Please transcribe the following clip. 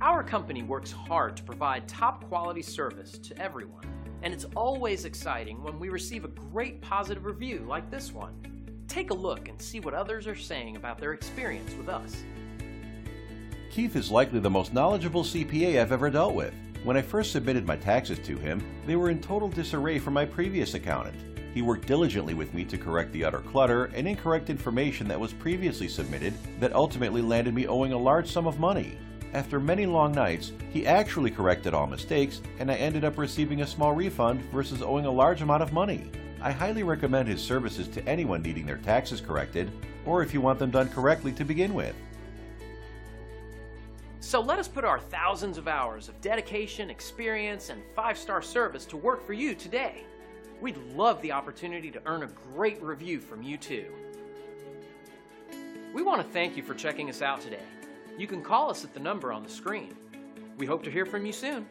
Our company works hard to provide top quality service to everyone, and it's always exciting when we receive a great positive review like this one. Take a look and see what others are saying about their experience with us. Keith is likely the most knowledgeable CPA I've ever dealt with. When I first submitted my taxes to him, they were in total disarray from my previous accountant. He worked diligently with me to correct the utter clutter and incorrect information that was previously submitted that ultimately landed me owing a large sum of money. After many long nights, he actually corrected all mistakes, and I ended up receiving a small refund versus owing a large amount of money. I highly recommend his services to anyone needing their taxes corrected, or if you want them done correctly to begin with. So let us put our thousands of hours of dedication, experience, and 5-star service to work for you today. We'd love the opportunity to earn a great review from you too. We want to thank you for checking us out today. You can call us at the number on the screen. We hope to hear from you soon.